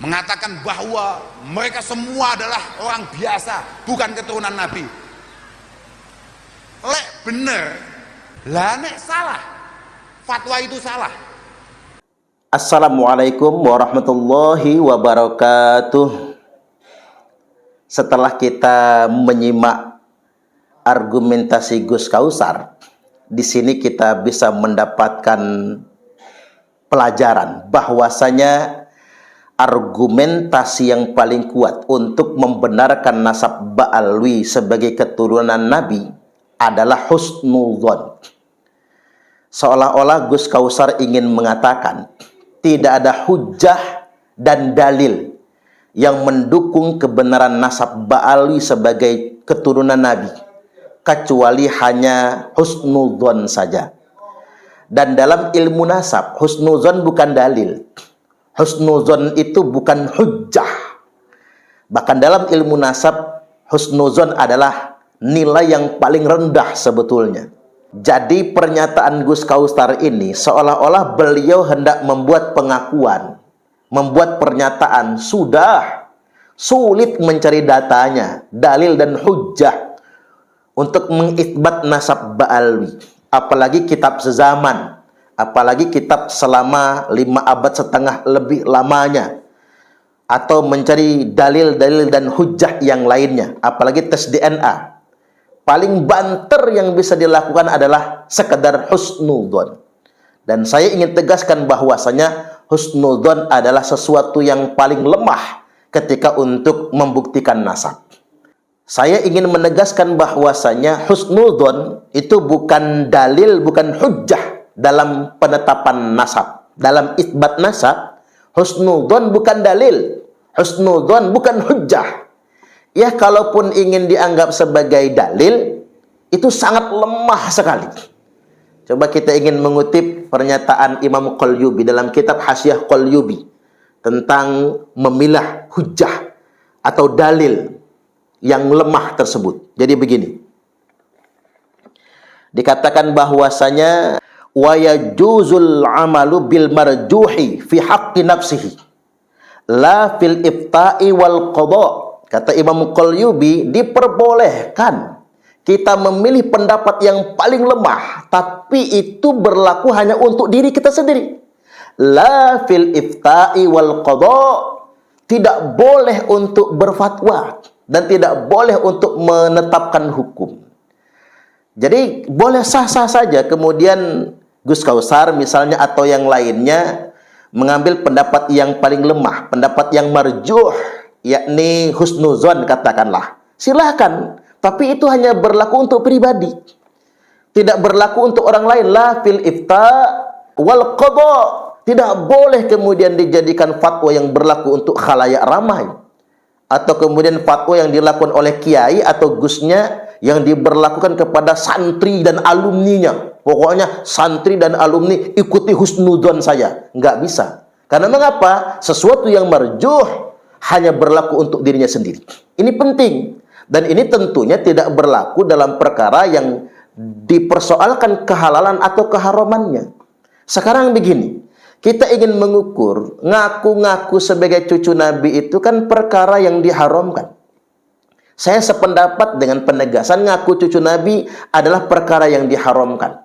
mengatakan bahwa mereka semua adalah orang biasa, bukan keturunan Nabi. Lek bener, lah nek salah, fatwa itu salah. Assalamualaikum warahmatullahi wabarakatuh. Setelah kita menyimak argumentasi Gus Kausar, di sini kita bisa mendapatkan pelajaran bahwasanya argumentasi yang paling kuat untuk membenarkan nasab Ba'alwi sebagai keturunan Nabi adalah husnudzon. Seolah-olah Gus Kausar ingin mengatakan tidak ada hujah dan dalil yang mendukung kebenaran nasab Ba'alwi sebagai keturunan Nabi, kecuali hanya husnudzon saja. Dan dalam ilmu nasab, husnudzon bukan dalil. Husnudzon itu bukan hujjah. Bahkan dalam ilmu nasab, husnudzon adalah nilai yang paling rendah sebetulnya. Jadi pernyataan Gus Kausar ini seolah-olah beliau hendak membuat pengakuan, membuat pernyataan, sudah sulit mencari datanya, dalil dan hujjah untuk mengitsbat nasab Ba'alwi. Apalagi kitab sezaman, apalagi kitab selama 5 abad setengah lebih lamanya, atau mencari dalil-dalil dan hujjah yang lainnya, apalagi tes DNA. Paling banter yang bisa dilakukan adalah sekedar husnudzon. Dan saya ingin tegaskan bahwasanya husnudzon adalah sesuatu yang paling lemah ketika untuk membuktikan nasab. Saya ingin menegaskan bahwasanya husnudzon itu bukan dalil, bukan hujjah dalam penetapan nasab. Dalam itsbat nasab, husnudzon bukan dalil, husnudzon bukan hujjah. Ya, kalaupun ingin dianggap sebagai dalil, itu sangat lemah sekali. Coba kita ingin mengutip pernyataan Imam Qalyubi dalam kitab Hasyiah Qalyubi tentang memilah hujjah atau dalil yang lemah tersebut. Jadi begini, dikatakan bahwasanya wa yajuzul amalu bil marjuhi fi haqqi nafsihi la fil ifta'i wal qada'. Kata Imam Qalyubi, diperbolehkan kita memilih pendapat yang paling lemah, tapi itu berlaku hanya untuk diri kita sendiri. La fil ifta'i wal qada', tidak boleh untuk berfatwa dan tidak boleh untuk menetapkan hukum. Jadi boleh sah-sah saja kemudian Gus Kausar misalnya atau yang lainnya mengambil pendapat yang paling lemah, pendapat yang marjuh, yakni husnudzon katakanlah. Silahkan, tapi itu hanya berlaku untuk pribadi, tidak berlaku untuk orang lain. La fil ifta wal qada, tidak boleh kemudian dijadikan fatwa yang berlaku untuk khalayak ramai, atau kemudian fatwa yang dilakukan oleh kiai atau gusnya yang diberlakukan kepada santri dan alumninya. Pokoknya santri dan alumni ikuti husnudzon saja, nggak bisa. Karena mengapa? Sesuatu yang marjuh hanya berlaku untuk dirinya sendiri. Ini penting. Dan ini tentunya tidak berlaku dalam perkara yang dipersoalkan kehalalan atau keharamannya. Sekarang begini, kita ingin mengukur ngaku-ngaku sebagai cucu Nabi itu kan perkara yang diharamkan. Saya sependapat dengan penegasan ngaku cucu Nabi adalah perkara yang diharamkan,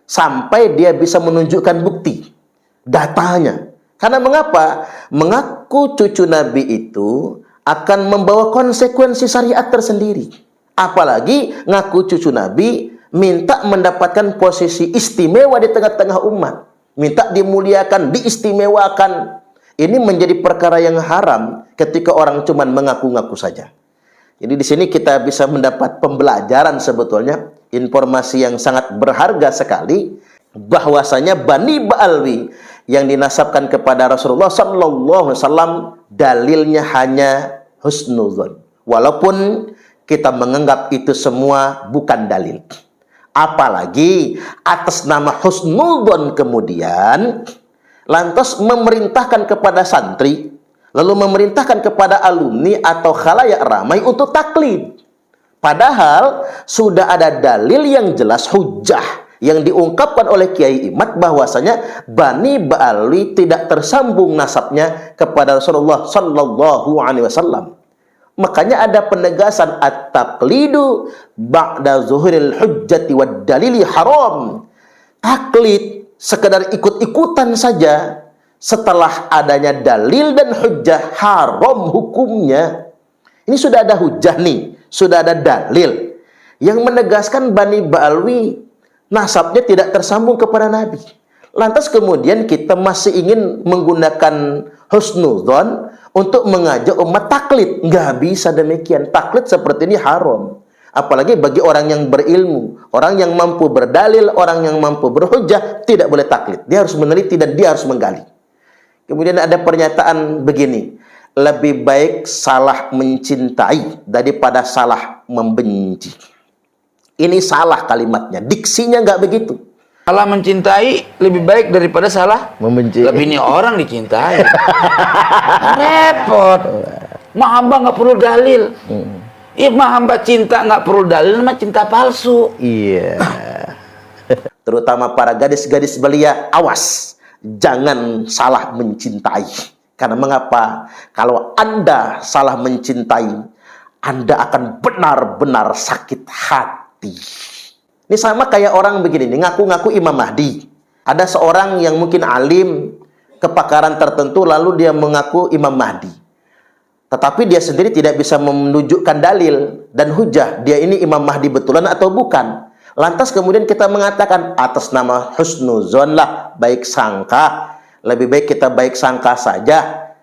sampai dia bisa menunjukkan bukti, datanya. Karena mengapa? Mengaku cucu Nabi itu akan membawa konsekuensi syariat tersendiri. Apalagi ngaku cucu Nabi minta mendapatkan posisi istimewa di tengah-tengah umat, minta dimuliakan, diistimewakan. Ini menjadi perkara yang haram ketika orang cuma mengaku-ngaku saja. Jadi di sini kita bisa mendapat pembelajaran sebetulnya, informasi yang sangat berharga sekali, bahwasanya Bani Ba'alwi yang dinasabkan kepada Rasulullah sallallahu alaihi wasallam dalilnya hanya husnudzon. Walaupun kita menganggap itu semua bukan dalil. Apalagi atas nama husnudzon kemudian lantas memerintahkan kepada santri, lalu memerintahkan kepada alumni atau khalayak ramai untuk taklid. Padahal sudah ada dalil yang jelas, hujjah yang diungkapkan oleh Kiai Imad bahwasanya Bani Ba'alwi tidak tersambung nasabnya kepada Rasulullah sallallahu alaihi wasallam. Makanya ada penegasan at-taqlidu ba'da zuhuril hujjati wad dalili haram. Taklid, sekedar ikut-ikutan saja setelah adanya dalil dan hujjah, haram hukumnya. Ini sudah ada hujjah nih, sudah ada dalil yang menegaskan Bani Ba'alwi nasabnya tidak tersambung kepada Nabi. Lantas kemudian kita masih ingin menggunakan husnudzon untuk mengajak umat taklid. Nggak bisa demikian. Taklid seperti ini haram. Apalagi bagi orang yang berilmu, orang yang mampu berdalil, orang yang mampu berhujjah, tidak boleh taklid. Dia harus meneliti dan dia harus menggali. Kemudian ada pernyataan begini, lebih baik salah mencintai daripada salah membenci. Ini salah kalimatnya, diksinya nggak begitu. Salah mencintai lebih baik daripada salah Membenci. Lebih ini orang dicintai. Repot. Mah hamba nggak perlu dalil. Mah hamba cinta nggak perlu dalil, mah cinta palsu. Iya. Terutama para gadis-gadis belia, awas, jangan salah mencintai. Karena mengapa? Kalau Anda salah mencintai, Anda akan benar-benar sakit hati. Ini sama kayak orang begini nih, ngaku-ngaku Imam Mahdi. Ada seorang yang mungkin alim, kepakaran tertentu, lalu dia mengaku Imam Mahdi. Tetapi dia sendiri tidak bisa menunjukkan dalil dan hujah, dia ini Imam Mahdi betulan atau bukan. Lantas kemudian kita mengatakan, atas nama husnuzon lah, baik sangka, lebih baik kita baik sangka saja.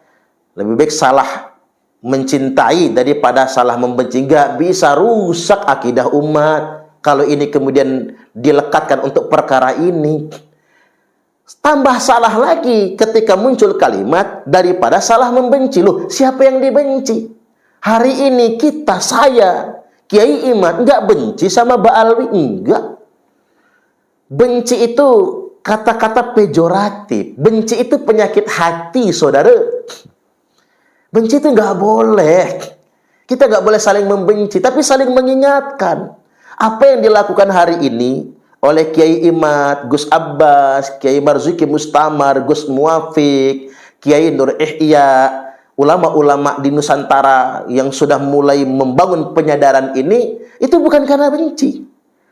Lebih baik salah mencintai daripada salah membenci. Nggak bisa, rusak akidah umat kalau ini kemudian dilekatkan untuk perkara ini. Tambah salah lagi ketika muncul kalimat daripada salah membenci. Loh, siapa yang dibenci? Hari ini kita, saya, Kiai Imad, nggak benci sama Ba'alwi, enggak. Benci itu kata-kata pejoratif. Benci itu penyakit hati, saudara. Benci itu nggak boleh. Kita nggak boleh saling membenci, tapi saling mengingatkan. Apa yang dilakukan hari ini oleh Kiai Imad, Gus Abbas, Kiai Marzuki Mustamar, Gus Muwafiq, Kiai Nur Ihya, ulama-ulama di Nusantara yang sudah mulai membangun penyadaran ini, itu bukan karena benci,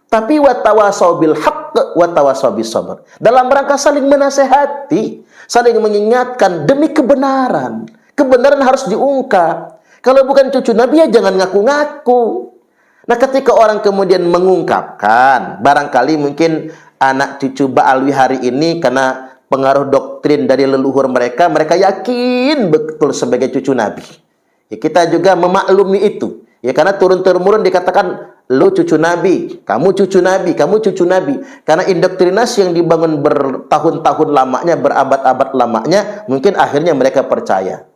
tapi watawasau bil haqq watawasau bis sabr. Dalam rangka saling menasehati, saling mengingatkan demi kebenaran. Kebenaran harus diungkap. Kalau bukan cucu Nabi, ya jangan ngaku-ngaku. Nah, ketika orang kemudian mengungkapkan, barangkali mungkin anak cucu Ba'alwi hari ini karena pengaruh doktrin dari leluhur mereka, mereka yakin betul sebagai cucu Nabi. Ya, kita juga memaklumi itu. Ya, karena turun-temurun dikatakan, lu cucu Nabi, kamu cucu Nabi, kamu cucu Nabi. Karena indoktrinasi yang dibangun bertahun-tahun lamanya, berabad-abad lamanya, mungkin akhirnya mereka percaya.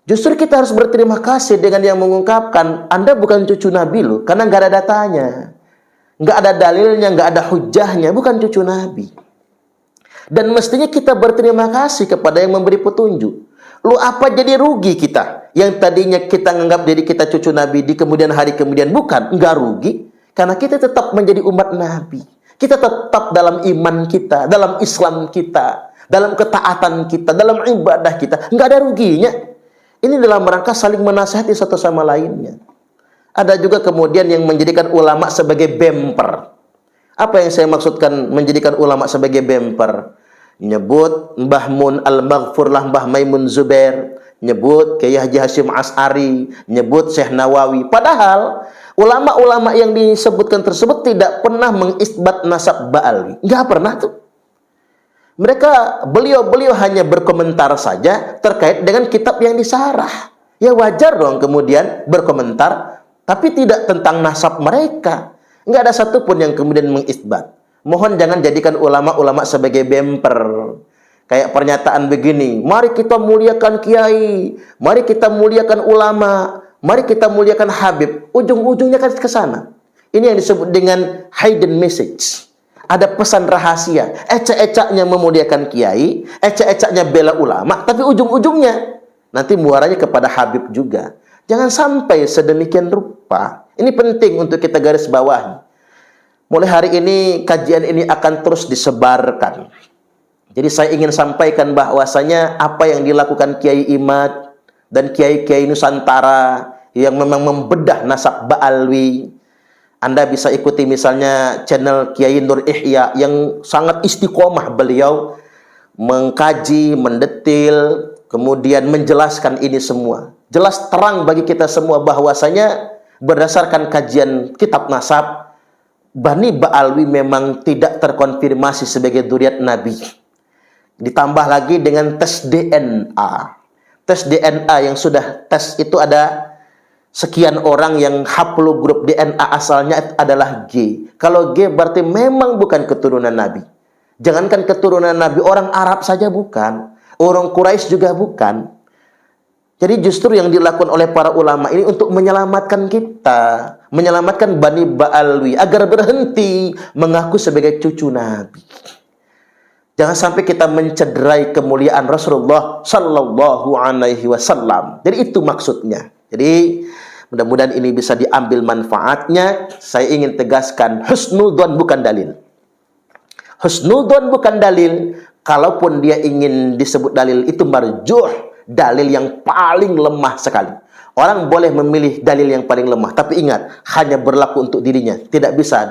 Justru kita harus berterima kasih dengan yang mengungkapkan, Anda bukan cucu Nabi loh, karena nggak ada datanya, nggak ada dalilnya, nggak ada hujahnya, bukan cucu Nabi. Dan mestinya kita berterima kasih kepada yang memberi petunjuk. Lu apa jadi rugi kita? Yang tadinya kita menganggap diri kita cucu Nabi, di kemudian hari kemudian bukan, nggak rugi, karena kita tetap menjadi umat Nabi. Kita tetap dalam iman kita, dalam Islam kita, dalam ketaatan kita, dalam ibadah kita, nggak ada ruginya. Ini dalam rangka saling menasihati satu sama lainnya. Ada juga kemudian yang menjadikan ulama sebagai bemper. Apa yang saya maksudkan menjadikan ulama sebagai bemper? Nyebut Mbah Mun Al-Maghfur lah, Mbah Maimun Zubair, nyebut Kiai Haji Hasyim As'ari, nyebut Syekh Nawawi. Padahal ulama-ulama yang disebutkan tersebut tidak pernah mengisbat nasab Ba'alwi. Nggak pernah tuh. Mereka, beliau hanya berkomentar saja terkait dengan kitab yang disarah. Ya wajar dong kemudian berkomentar, tapi tidak tentang nasab mereka. Nggak ada satupun yang kemudian mengisbat. Mohon jangan jadikan ulama-ulama sebagai bemper. Kayak pernyataan begini, mari kita muliakan kiai, mari kita muliakan ulama, mari kita muliakan Habib. Ujung-ujungnya kan ke sana. Ini yang disebut dengan hidden message. Ada pesan rahasia, ecek-eceknya memuliakan kiai, ecek-eceknya bela ulama, tapi ujung-ujungnya nanti muaranya kepada Habib juga. Jangan sampai sedemikian rupa. Ini penting untuk kita garis bawahi. Mulai hari ini kajian ini akan terus disebarkan. Jadi saya ingin sampaikan bahwasanya apa yang dilakukan Kiai Imad dan kiai-kiai Nusantara yang memang membedah nasab Ba'alwi, Anda bisa ikuti misalnya channel Kiai Nur Ihya yang sangat istiqomah beliau mengkaji, mendetil, kemudian menjelaskan ini semua. Jelas terang bagi kita semua bahwasanya berdasarkan kajian kitab nasab, Bani Ba'alwi memang tidak terkonfirmasi sebagai dzurriyyat Nabi. Ditambah lagi dengan tes DNA. Tes DNA yang sudah tes itu ada sekian orang yang haplogrup DNA asalnya adalah G. Kalau G berarti memang bukan keturunan Nabi. Jangankan keturunan Nabi, orang Arab saja bukan. Orang Quraisy juga bukan. Jadi justru yang dilakukan oleh para ulama ini untuk menyelamatkan kita, menyelamatkan Bani Ba'alwi agar berhenti mengaku sebagai cucu Nabi. Jangan sampai kita mencederai kemuliaan Rasulullah Sallallahu Alaihi Wasallam. Jadi itu maksudnya. Jadi mudah-mudahan ini bisa diambil manfaatnya. Saya ingin tegaskan, husnudzon bukan dalil. Husnudzon bukan dalil. Kalaupun dia ingin disebut dalil, itu marjuh, dalil yang paling lemah sekali. Orang boleh memilih dalil yang paling lemah, tapi ingat, hanya berlaku untuk dirinya, tidak bisa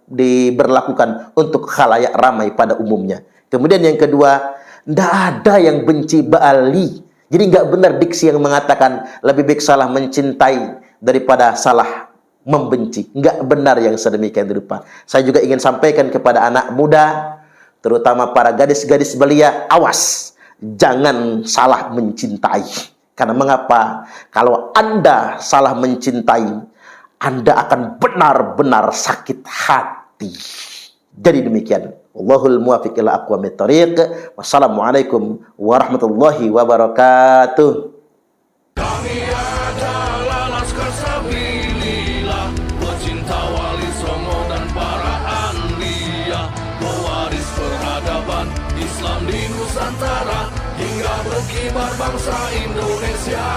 diberlakukan untuk khalayak ramai pada umumnya. Kemudian yang kedua, tidak ada yang benci Ba'ali. Jadi nggak benar diksi yang mengatakan lebih baik salah mencintai daripada salah membenci. Nggak benar yang sedemikian rupa. Saya juga ingin sampaikan kepada anak muda, terutama para gadis-gadis belia, awas, jangan salah mencintai. Karena mengapa? Kalau Anda salah mencintai, Anda akan benar-benar sakit hati. Jadi demikian. Wallahul muwaffiq ila aqwamit thoriq. Wassalamualaikum warahmatullahi wabarakatuh. Kami adalah Laskar Sabilillah, pecinta Wali Songo dan para anbiya, pewaris peradaban Islam di Nusantara hingga berkibar bangsa Indonesia.